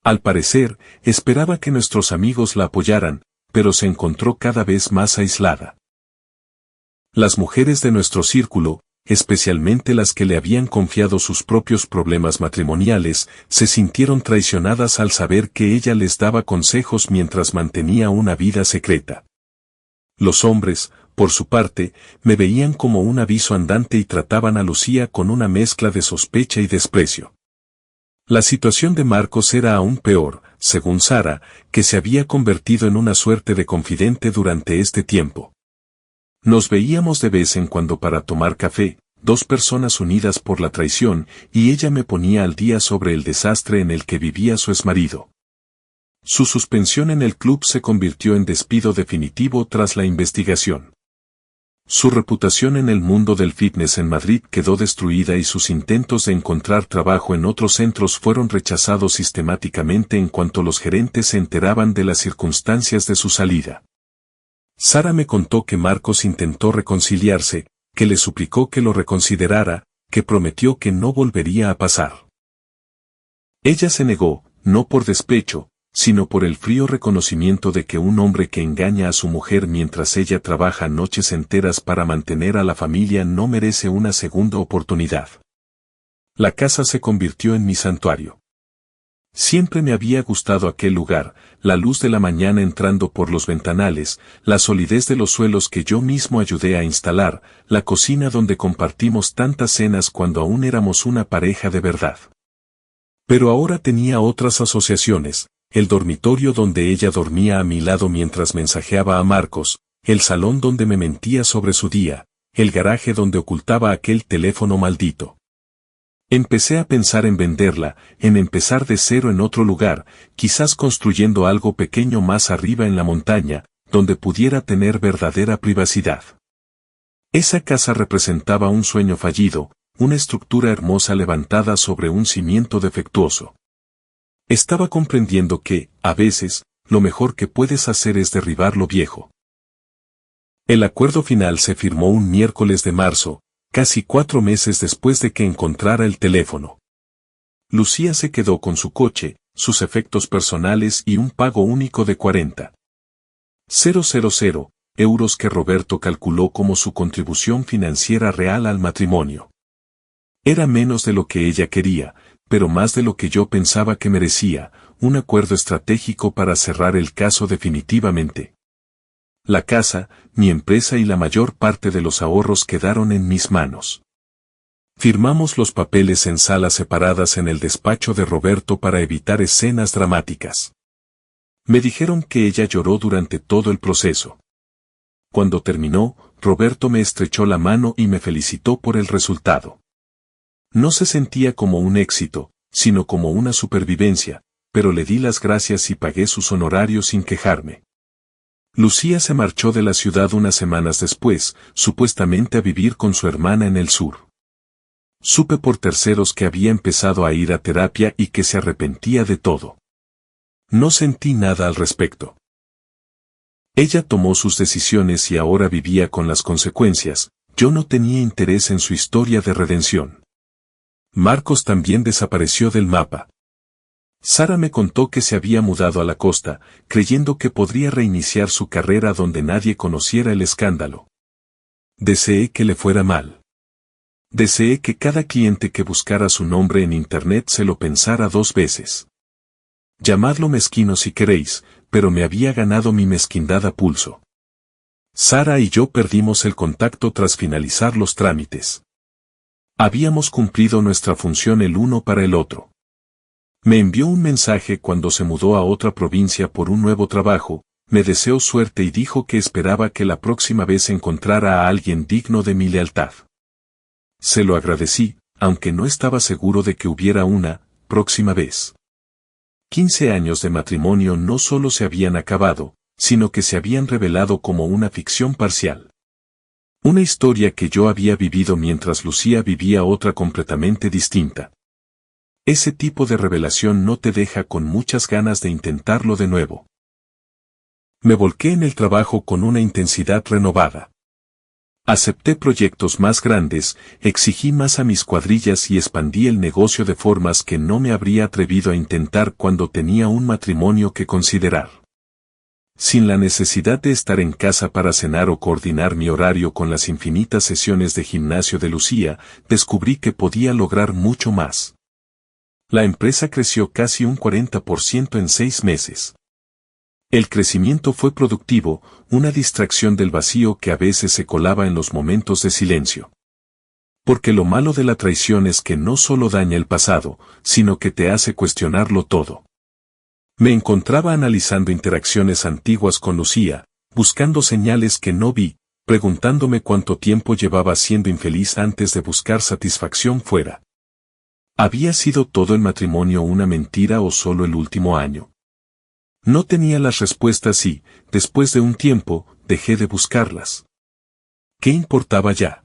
Al parecer, esperaba que nuestros amigos la apoyaran, pero se encontró cada vez más aislada. Las mujeres de nuestro círculo, especialmente las que le habían confiado sus propios problemas matrimoniales, se sintieron traicionadas al saber que ella les daba consejos mientras mantenía una vida secreta. Los hombres, por su parte, me veían como un aviso andante y trataban a Lucía con una mezcla de sospecha y desprecio. La situación de Marcos era aún peor, según Sara, que se había convertido en una suerte de confidente durante este tiempo. Nos veíamos de vez en cuando para tomar café, dos personas unidas por la traición, y ella me ponía al día sobre el desastre en el que vivía su exmarido. Su suspensión en el club se convirtió en despido definitivo tras la investigación. Su reputación en el mundo del fitness en Madrid quedó destruida y sus intentos de encontrar trabajo en otros centros fueron rechazados sistemáticamente en cuanto los gerentes se enteraban de las circunstancias de su salida. Sara me contó que Marcos intentó reconciliarse, que le suplicó que lo reconsiderara, que prometió que no volvería a pasar. Ella se negó, no por despecho, sino por el frío reconocimiento de que un hombre que engaña a su mujer mientras ella trabaja noches enteras para mantener a la familia no merece una segunda oportunidad. La casa se convirtió en mi santuario. Siempre me había gustado aquel lugar, la luz de la mañana entrando por los ventanales, la solidez de los suelos que yo mismo ayudé a instalar, la cocina donde compartimos tantas cenas cuando aún éramos una pareja de verdad. Pero ahora tenía otras asociaciones, el dormitorio donde ella dormía a mi lado mientras mensajeaba a Marcos, el salón donde me mentía sobre su día, el garaje donde ocultaba aquel teléfono maldito. Empecé a pensar en venderla, en empezar de cero en otro lugar, quizás construyendo algo pequeño más arriba en la montaña, donde pudiera tener verdadera privacidad. Esa casa representaba un sueño fallido, una estructura hermosa levantada sobre un cimiento defectuoso. Estaba comprendiendo que, a veces, lo mejor que puedes hacer es derribar lo viejo. El acuerdo final se firmó un miércoles de marzo, casi 4 meses después de que encontrara el teléfono. Lucía se quedó con su coche, sus efectos personales y un pago único de 40.000 euros que Roberto calculó como su contribución financiera real al matrimonio. Era menos de lo que ella quería, pero más de lo que yo pensaba que merecía, un acuerdo estratégico para cerrar el caso definitivamente. La casa, mi empresa y la mayor parte de los ahorros quedaron en mis manos. Firmamos los papeles en salas separadas en el despacho de Roberto para evitar escenas dramáticas. Me dijeron que ella lloró durante todo el proceso. Cuando terminó, Roberto me estrechó la mano y me felicitó por el resultado. No se sentía como un éxito, sino como una supervivencia, pero le di las gracias y pagué sus honorarios sin quejarme. Lucía se marchó de la ciudad unas semanas después, supuestamente a vivir con su hermana en el sur. Supe por terceros que había empezado a ir a terapia y que se arrepentía de todo. No sentí nada al respecto. Ella tomó sus decisiones y ahora vivía con las consecuencias. Yo no tenía interés en su historia de redención. Marcos también desapareció del mapa. Sara me contó que se había mudado a la costa, creyendo que podría reiniciar su carrera donde nadie conociera el escándalo. Deseé que le fuera mal. Deseé que cada cliente que buscara su nombre en internet se lo pensara 2 veces. Llamadlo mezquino si queréis, pero me había ganado mi mezquindad a pulso. Sara y yo perdimos el contacto tras finalizar los trámites. Habíamos cumplido nuestra función el uno para el otro. Me envió un mensaje cuando se mudó a otra provincia por un nuevo trabajo, me deseó suerte y dijo que esperaba que la próxima vez encontrara a alguien digno de mi lealtad. Se lo agradecí, aunque no estaba seguro de que hubiera una próxima vez. 15 años de matrimonio no solo se habían acabado, sino que se habían revelado como una ficción parcial. Una historia que yo había vivido mientras Lucía vivía otra completamente distinta. Ese tipo de revelación no te deja con muchas ganas de intentarlo de nuevo. Me volqué en el trabajo con una intensidad renovada. Acepté proyectos más grandes, exigí más a mis cuadrillas y expandí el negocio de formas que no me habría atrevido a intentar cuando tenía un matrimonio que considerar. Sin la necesidad de estar en casa para cenar o coordinar mi horario con las infinitas sesiones de gimnasio de Lucía, descubrí que podía lograr mucho más. La empresa creció casi un 40% en 6 meses. El crecimiento fue productivo, una distracción del vacío que a veces se colaba en los momentos de silencio. Porque lo malo de la traición es que no solo daña el pasado, sino que te hace cuestionarlo todo. Me encontraba analizando interacciones antiguas con Lucía, buscando señales que no vi, preguntándome cuánto tiempo llevaba siendo infeliz antes de buscar satisfacción fuera. ¿Había sido todo el matrimonio una mentira o solo el último año? No tenía las respuestas y, después de un tiempo, dejé de buscarlas. ¿Qué importaba ya?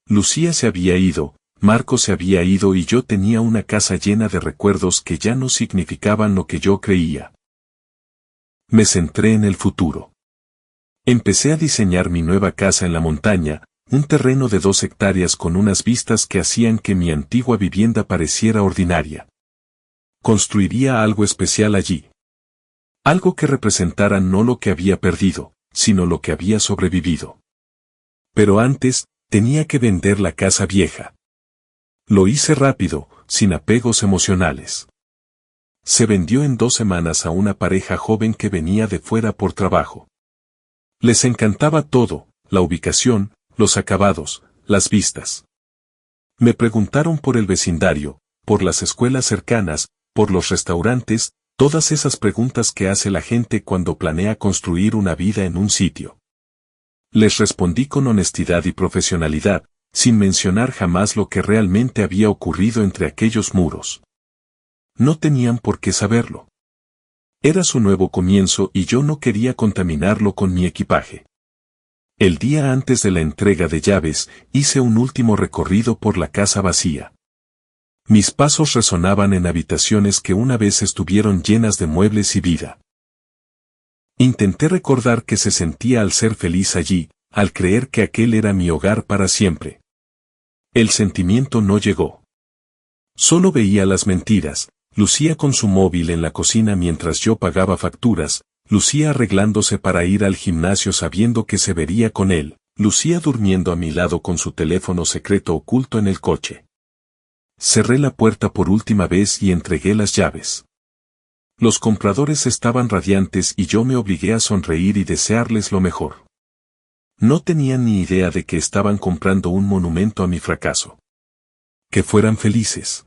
Lucía se había ido, Marco se había ido y yo tenía una casa llena de recuerdos que ya no significaban lo que yo creía. Me centré en el futuro. Empecé a diseñar mi nueva casa en la montaña, un terreno de 2 hectáreas con unas vistas que hacían que mi antigua vivienda pareciera ordinaria. Construiría algo especial allí. Algo que representara no lo que había perdido, sino lo que había sobrevivido. Pero antes, tenía que vender la casa vieja. Lo hice rápido, sin apegos emocionales. Se vendió en 2 semanas a una pareja joven que venía de fuera por trabajo. Les encantaba todo, la ubicación, los acabados, las vistas. Me preguntaron por el vecindario, por las escuelas cercanas, por los restaurantes, todas esas preguntas que hace la gente cuando planea construir una vida en un sitio. Les respondí con honestidad y profesionalidad, sin mencionar jamás lo que realmente había ocurrido entre aquellos muros. No tenían por qué saberlo. Era su nuevo comienzo y yo no quería contaminarlo con mi equipaje. El día antes de la entrega de llaves, hice un último recorrido por la casa vacía. Mis pasos resonaban en habitaciones que una vez estuvieron llenas de muebles y vida. Intenté recordar qué se sentía al ser feliz allí, al creer que aquel era mi hogar para siempre. El sentimiento no llegó. Solo veía las mentiras, Lucía con su móvil en la cocina mientras yo pagaba facturas, Lucía arreglándose para ir al gimnasio sabiendo que se vería con él, Lucía durmiendo a mi lado con su teléfono secreto oculto en el coche. Cerré la puerta por última vez y entregué las llaves. Los compradores estaban radiantes y yo me obligué a sonreír y desearles lo mejor. No tenían ni idea de que estaban comprando un monumento a mi fracaso. Que fueran felices.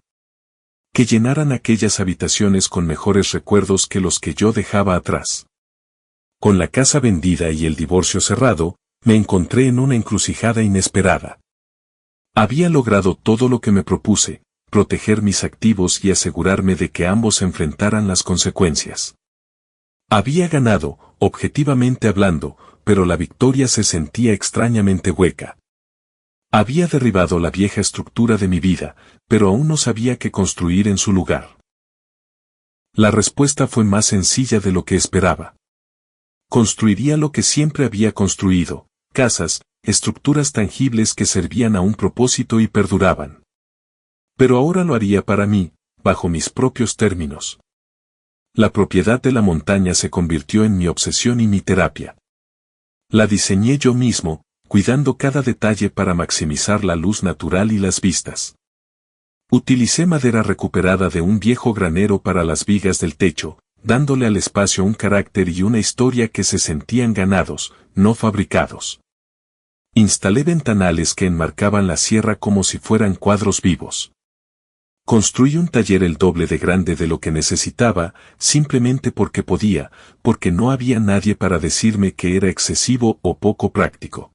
que llenaran aquellas habitaciones con mejores recuerdos que los que yo dejaba atrás. Con la casa vendida y el divorcio cerrado, me encontré en una encrucijada inesperada. Había logrado todo lo que me propuse, proteger mis activos y asegurarme de que ambos enfrentaran las consecuencias. Había ganado, objetivamente hablando, pero la victoria se sentía extrañamente hueca. Había derribado la vieja estructura de mi vida, pero aún no sabía qué construir en su lugar. La respuesta fue más sencilla de lo que esperaba. Construiría lo que siempre había construido, casas, estructuras tangibles que servían a un propósito y perduraban. Pero ahora lo haría para mí, bajo mis propios términos. La propiedad de la montaña se convirtió en mi obsesión y mi terapia. La diseñé yo mismo, cuidando cada detalle para maximizar la luz natural y las vistas. Utilicé madera recuperada de un viejo granero para las vigas del techo, dándole al espacio un carácter y una historia que se sentían ganados, no fabricados. Instalé ventanales que enmarcaban la sierra como si fueran cuadros vivos. Construí un taller el doble de grande de lo que necesitaba, simplemente porque podía, porque no había nadie para decirme que era excesivo o poco práctico.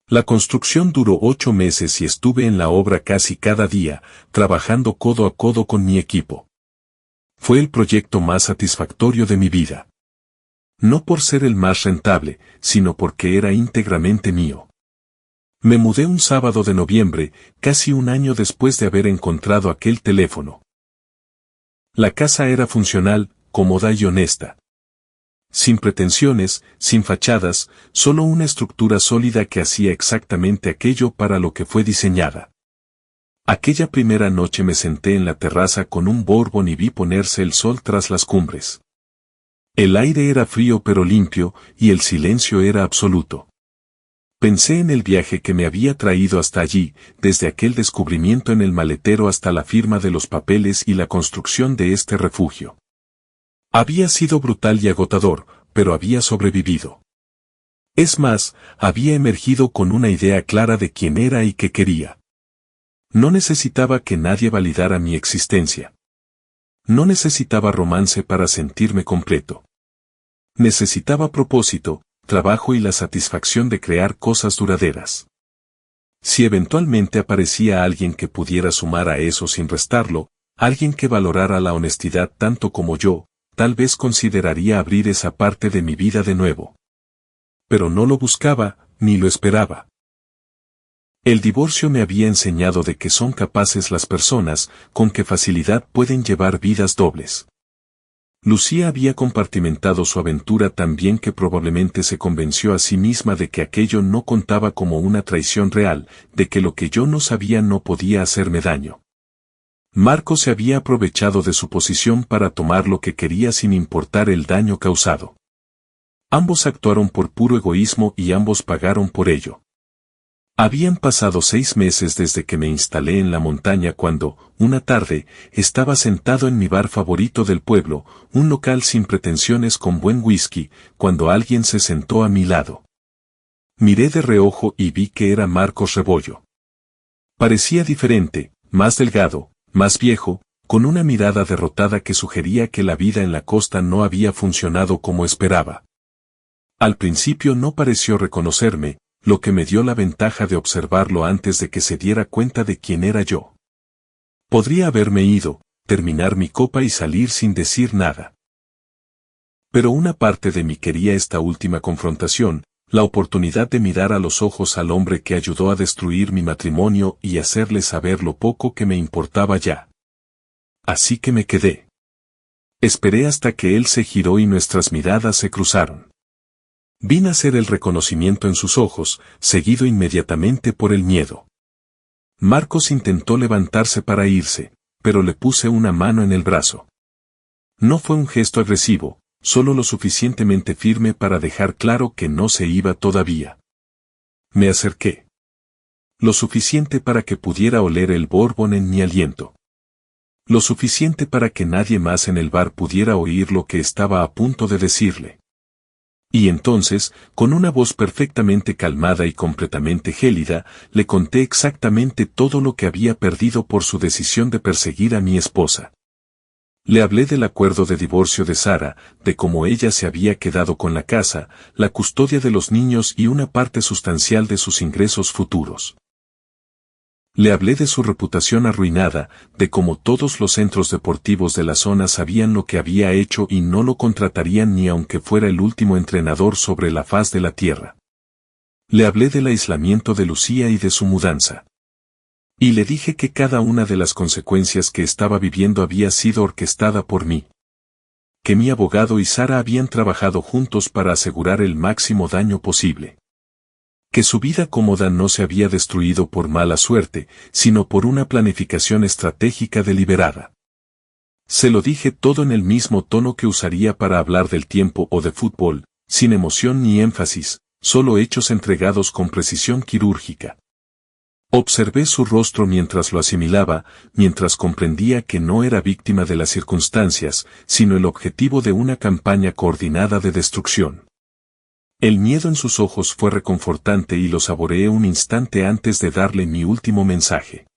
La construcción duró 8 meses y estuve en la obra casi cada día, trabajando codo a codo con mi equipo. Fue el proyecto más satisfactorio de mi vida. No por ser el más rentable, sino porque era íntegramente mío. Me mudé un sábado de noviembre, casi un año después de haber encontrado aquel teléfono. La casa era funcional, cómoda y honesta. Sin pretensiones, sin fachadas, solo una estructura sólida que hacía exactamente aquello para lo que fue diseñada. Aquella primera noche me senté en la terraza con un bourbon y vi ponerse el sol tras las cumbres. El aire era frío pero limpio, y el silencio era absoluto. Pensé en el viaje que me había traído hasta allí, desde aquel descubrimiento en el maletero hasta la firma de los papeles y la construcción de este refugio. Había sido brutal y agotador, pero había sobrevivido. Es más, había emergido con una idea clara de quién era y qué quería. No necesitaba que nadie validara mi existencia. No necesitaba romance para sentirme completo. Necesitaba propósito, trabajo y la satisfacción de crear cosas duraderas. Si eventualmente aparecía alguien que pudiera sumar a eso sin restarlo, alguien que valorara la honestidad tanto como yo, tal vez consideraría abrir esa parte de mi vida de nuevo. Pero no lo buscaba, ni lo esperaba. El divorcio me había enseñado de que son capaces las personas, con qué facilidad pueden llevar vidas dobles. Lucía había compartimentado su aventura tan bien que probablemente se convenció a sí misma de que aquello no contaba como una traición real, de que lo que yo no sabía no podía hacerme daño. Marco se había aprovechado de su posición para tomar lo que quería sin importar el daño causado. Ambos actuaron por puro egoísmo y ambos pagaron por ello. Habían pasado 6 meses desde que me instalé en la montaña cuando, una tarde, estaba sentado en mi bar favorito del pueblo, un local sin pretensiones con buen whisky, cuando alguien se sentó a mi lado. Miré de reojo y vi que era Marcos Rebollo. Parecía diferente, más delgado, más viejo, con una mirada derrotada que sugería que la vida en la costa no había funcionado como esperaba. Al principio no pareció reconocerme, lo que me dio la ventaja de observarlo antes de que se diera cuenta de quién era yo. Podría haberme ido, terminar mi copa y salir sin decir nada. Pero una parte de mí quería esta última confrontación, la oportunidad de mirar a los ojos al hombre que ayudó a destruir mi matrimonio y hacerle saber lo poco que me importaba ya. Así que me quedé. Esperé hasta que él se giró y nuestras miradas se cruzaron. Vi nacer el reconocimiento en sus ojos, seguido inmediatamente por el miedo. Marcos intentó levantarse para irse, pero le puse una mano en el brazo. No fue un gesto agresivo, solo lo suficientemente firme para dejar claro que no se iba todavía. Me acerqué. Lo suficiente para que pudiera oler el bourbon en mi aliento. Lo suficiente para que nadie más en el bar pudiera oír lo que estaba a punto de decirle. Y entonces, con una voz perfectamente calmada y completamente gélida, le conté exactamente todo lo que había perdido por su decisión de perseguir a mi esposa. Le hablé del acuerdo de divorcio de Sara, de cómo ella se había quedado con la casa, la custodia de los niños y una parte sustancial de sus ingresos futuros. Le hablé de su reputación arruinada, de cómo todos los centros deportivos de la zona sabían lo que había hecho y no lo contratarían ni aunque fuera el último entrenador sobre la faz de la tierra. Le hablé del aislamiento de Lucía y de su mudanza. Y le dije que cada una de las consecuencias que estaba viviendo había sido orquestada por mí. Que mi abogado y Sara habían trabajado juntos para asegurar el máximo daño posible. Que su vida cómoda no se había destruido por mala suerte, sino por una planificación estratégica deliberada. Se lo dije todo en el mismo tono que usaría para hablar del tiempo o de fútbol, sin emoción ni énfasis, solo hechos entregados con precisión quirúrgica. Observé su rostro mientras lo asimilaba, mientras comprendía que no era víctima de las circunstancias, sino el objetivo de una campaña coordinada de destrucción. El miedo en sus ojos fue reconfortante y lo saboreé un instante antes de darle mi último mensaje.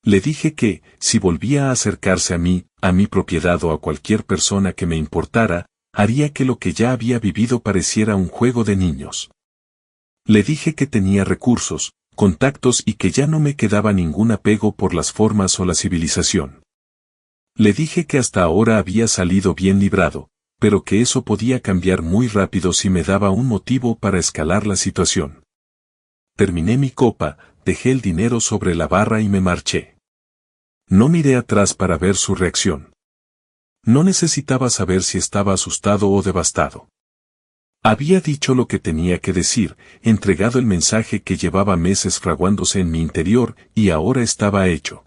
Le dije que, si volvía a acercarse a mi propiedad o a cualquier persona que me importara, haría que lo que ya había vivido pareciera un juego de niños. Le dije que tenía recursos, contactos y que ya no me quedaba ningún apego por las formas o la civilización. Le dije que hasta ahora había salido bien librado, pero que eso podía cambiar muy rápido si me daba un motivo para escalar la situación. Terminé mi copa, dejé el dinero sobre la barra y me marché. No miré atrás para ver su reacción. No necesitaba saber si estaba asustado o devastado. Había dicho lo que tenía que decir, entregado el mensaje que llevaba meses fraguándose en mi interior y ahora estaba hecho.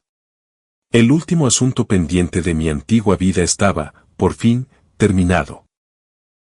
El último asunto pendiente de mi antigua vida estaba, por fin, terminado.